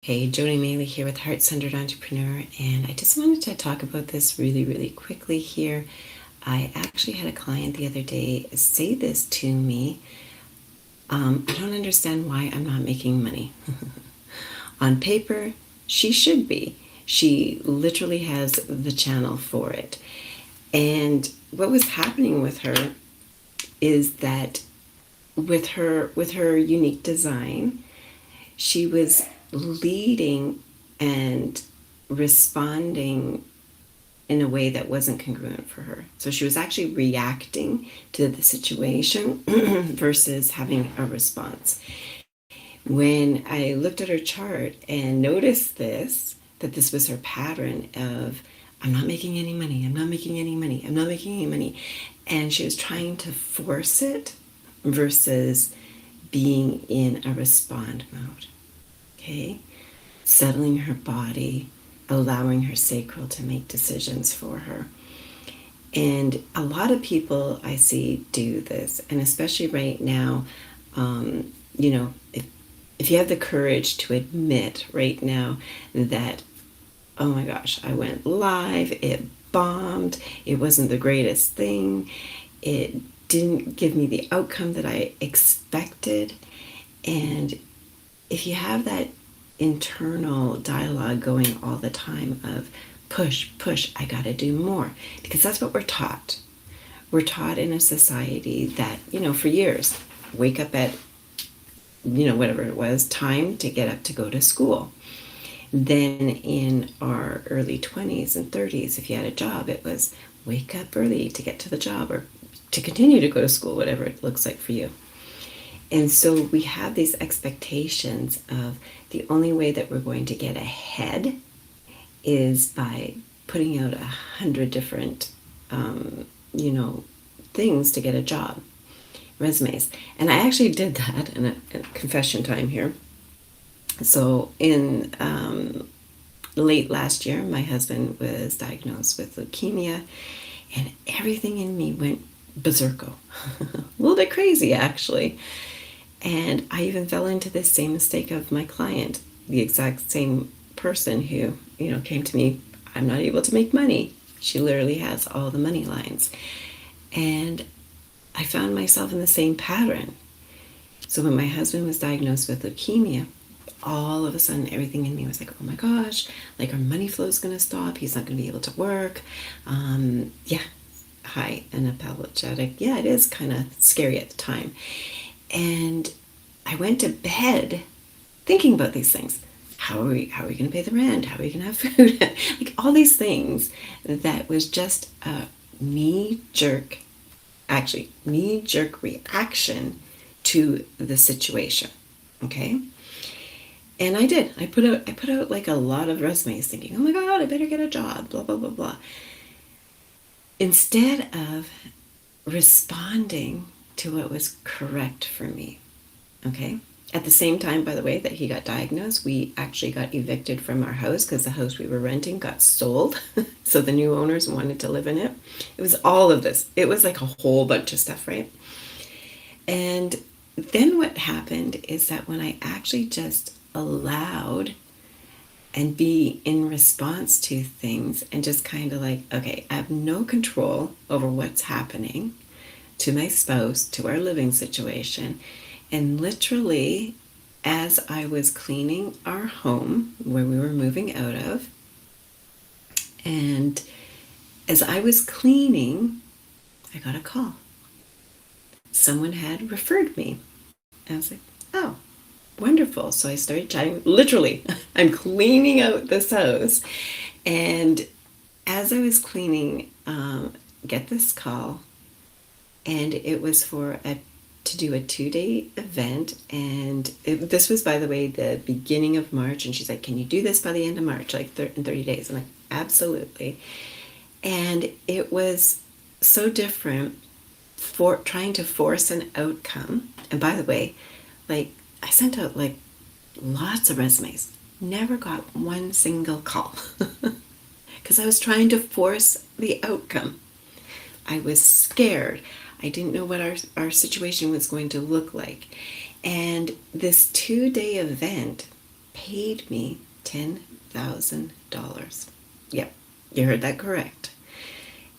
Hey, Joni Maley here with Heart Centered Entrepreneur, and I just wanted to talk about this really, really quickly here. I actually had a client the other day say this to me. I don't understand why I'm not making money. On paper, she should be. She literally has the channel for it. And what was happening with her is that with her unique design, she was leading and responding in a way that wasn't congruent for her. So she was actually reacting to the situation versus having a response. When I looked at her chart and noticed this, that this was her pattern of, I'm not making any money, I'm not making any money, I'm not making any money. And she was trying to force it versus being in a respond mode. Okay? Settling her body, allowing her sacral to make decisions for her. And a lot of people I see do this, and especially right now, if you have the courage to admit right now that, oh my gosh, I went live, it bombed, it wasn't the greatest thing, it didn't give me the outcome that I expected. And if you have that internal dialogue going all the time of push, push, I gotta do more, because that's what we're taught. We're taught in a society that, for years, wake up at, whatever it was, time to get up to go to school. Then in our early 20s and 30s, if you had a job, it was wake up early to get to the job or to continue to go to school, whatever it looks like for you. And so we have these expectations of the only way that we're going to get ahead is by putting out 100 different, things to get a job, resumes. And I actually did that in a confession time here. So in late last year, my husband was diagnosed with leukemia, and everything in me went berserko. A little bit crazy, actually. And I even fell into this same mistake of my client, the exact same person who, came to me, I'm not able to make money. She literally has all the money lines. And I found myself in the same pattern. So when my husband was diagnosed with leukemia, all of a sudden everything in me was like, oh my gosh, like our money flow is going to stop. He's not going to be able to work. Hi, unapologetic. Yeah, it is kind of scary at the time. And I went to bed thinking about these things. How are we going to pay the rent? How are we going to have food? Like all these things that was just a knee-jerk reaction to the situation. Okay? And I did. I put out like a lot of resumes thinking, oh my God, I better get a job, blah, blah, blah, blah. Instead of responding to what was correct for me. Okay? At the same time, by the way, that he got diagnosed, we actually got evicted from our house because the house we were renting got sold. So the new owners wanted to live in it. It was all of this. It was like a whole bunch of stuff, right? And then what happened is that when I actually just allowed and be in response to things and just kind of like, okay, I have no control over what's happening to my spouse, to our living situation. And literally, as I was cleaning our home where we were moving out of, and as I was cleaning, I got a call. Someone had referred me. I was like, oh, wonderful. So I started chatting. Literally, I'm cleaning out this house. And as I was cleaning, get this call. And it was to do a 2-day event. And this was, by the way, the beginning of March. And she's like, can you do this by the end of March, like in 30 days? I'm like, absolutely. And it was so different for trying to force an outcome. And by the way, like I sent out like lots of resumes, never got one single call because I was trying to force the outcome. I was scared. I didn't know what our situation was going to look like. And this 2-day event paid me $10,000. Yep, you heard that correct.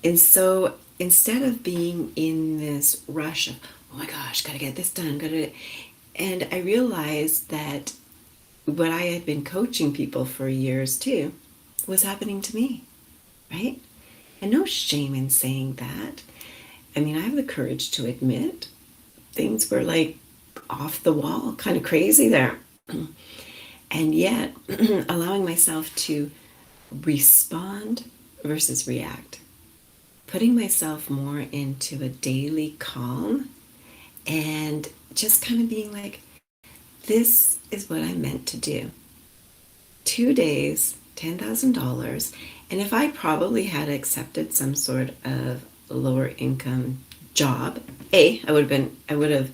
And so instead of being in this rush of, oh my gosh, gotta get this done, and I realized that what I had been coaching people for years too was happening to me, right? And no shame in saying that. I mean, I have the courage to admit things were like off the wall, kind of crazy there. And yet, allowing myself to respond versus react, putting myself more into a daily calm and just kind of being like, this is what I'm meant to do. 2 days, $10,000. And if I probably had accepted some sort of lower income job, I would have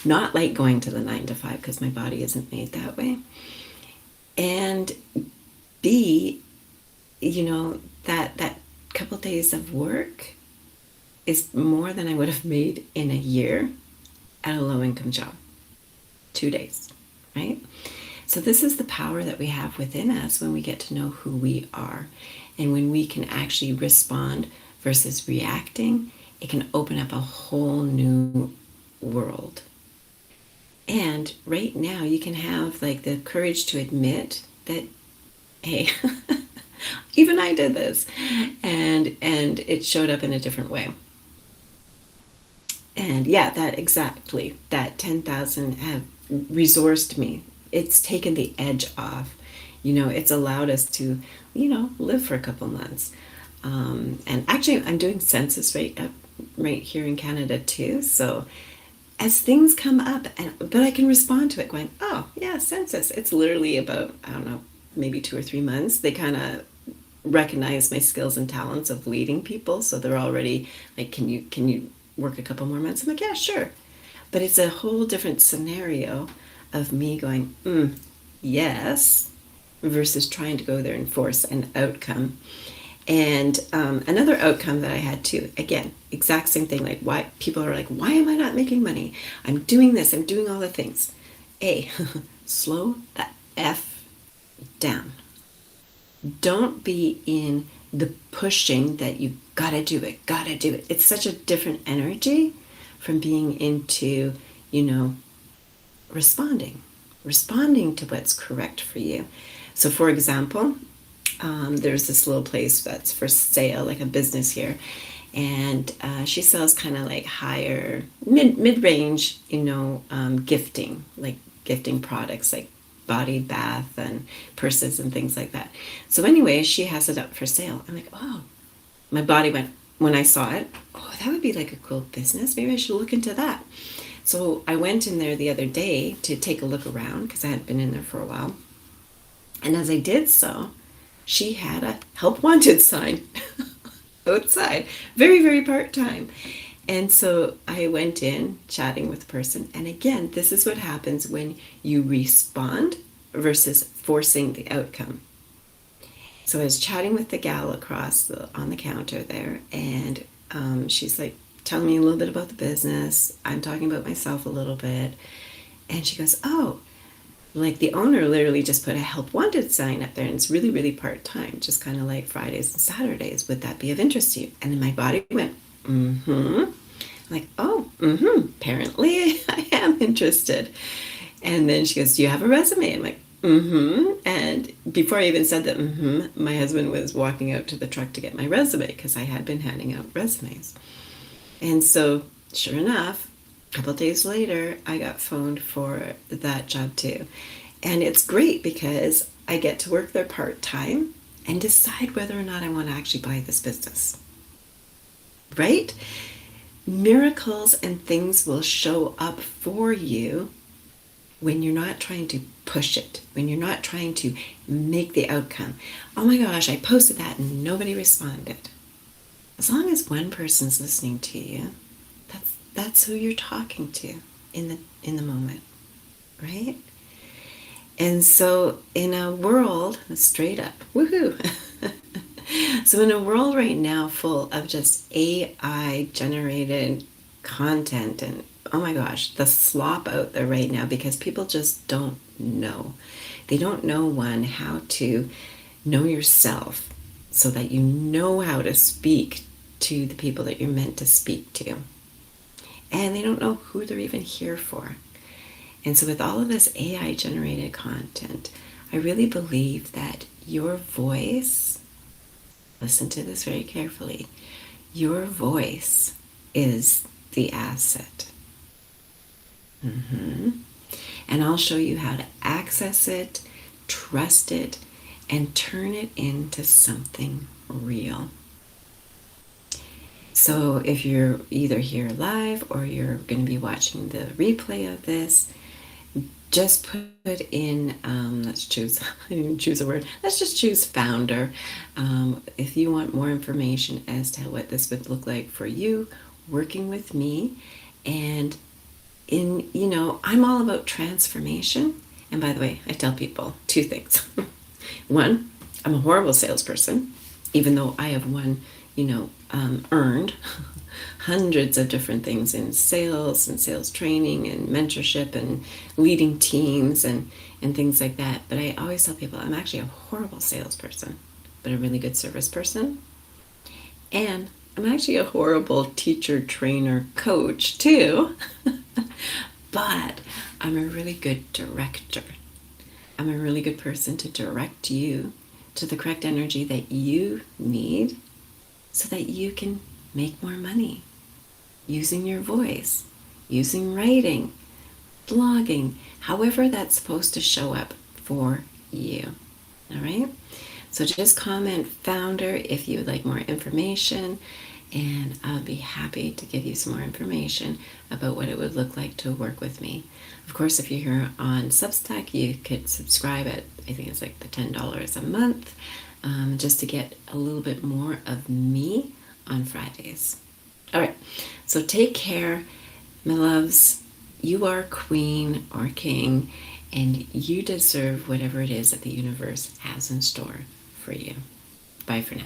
not liked going to the 9 to 5 because my body isn't made that way. And B, that couple days of work is more than I would have made in a year at a low income job. 2 days, right? So this is the power that we have within us when we get to know who we are. And when we can actually respond versus reacting, it can open up a whole new world. And right now you can have like the courage to admit that, hey, even I did this, and it showed up in a different way. And yeah, that 10,000 have resourced me. It's taken the edge off. It's allowed us to, live for a couple months. And actually, I'm doing census right here in Canada too. So as things come up, but I can respond to it going, oh yeah, census. It's literally about, I don't know, maybe 2 or 3 months. They kind of recognize my skills and talents of leading people, so they're already like, can you work a couple more months? I'm like, yeah, sure. But it's a whole different scenario of me going, yes, versus trying to go there and force an outcome. And another outcome that I had too, again, exact same thing, like why people are like, why am I not making money? I'm doing this, I'm doing all the things. Slow the F down. Don't be in the pushing that you gotta do it, gotta do it. It's such a different energy from being into, responding to what's correct for you. So for example, there's this little place that's for sale, like a business here, and she sells kind of like higher mid-range, gifting, like gifting products like body bath and purses and things like that. So anyway, she has it up for sale. I'm like, oh, my body went when I saw it, oh, that would be like a cool business. Maybe I should look into that. So I went in there the other day to take a look around because I hadn't been in there for a while. And as I did so, she had a help wanted sign outside, very, very part-time. And so I went in chatting with the person. And again, this is what happens when you respond versus forcing the outcome. So I was chatting with the gal on the counter there, and she's like telling me a little bit about the business. I'm talking about myself a little bit. And she goes, oh, like the owner literally just put a help wanted sign up there, and it's really, really part-time, just kind of like Fridays and Saturdays. Would that be of interest to you? And then my body went, mm-hmm. I'm like, oh, mm-hmm. Apparently I am interested. And then she goes, do you have a resume? I'm like, mm-hmm. And before I even said that, mm-hmm, my husband was walking out to the truck to get my resume because I had been handing out resumes. And so sure enough, a couple of days later, I got phoned for that job too. And it's great because I get to work there part-time and decide whether or not I want to actually buy this business. Right? Miracles and things will show up for you when you're not trying to push it, when you're not trying to make the outcome. Oh my gosh, I posted that and nobody responded. As long as one person's listening to you, that's who you're talking to in the moment, right? And so in a world, straight up, woohoo! So in a world right now full of just AI generated content, and oh my gosh, the slop out there right now because people just don't know. They don't know, one, how to know yourself so that you know how to speak to the people that you're meant to speak to. And they don't know who they're even here for. And so with all of this AI generated content, I really believe that your voice, listen to this very carefully, your voice is the asset. And I'll show you how to access it, trust it, and turn it into something real. So if you're either here live or you're going to be watching the replay of this, just put in, let's choose, I didn't choose a word, let's just choose founder. If you want more information as to what this would look like for you working with me. And I'm all about transformation. And by the way, I tell people two things. One, I'm a horrible salesperson, even though I have earned hundreds of different things in sales and sales training and mentorship and leading teams and things like that. But I always tell people I'm actually a horrible salesperson, but a really good service person. And I'm actually a horrible teacher, trainer, coach too. But I'm a really good director. I'm a really good person to direct you to the correct energy that you need so that you can make more money using your voice, using writing, blogging, however that's supposed to show up for you. All right? So just comment founder if you would like more information, and I'll be happy to give you some more information about what it would look like to work with me. Of course, if you're here on Substack, you could subscribe at, I think it's like the $10 a month, just to get a little bit more of me on Fridays. All right, so take care, my loves. You are queen or king, and you deserve whatever it is that the universe has in store for you. Bye for now.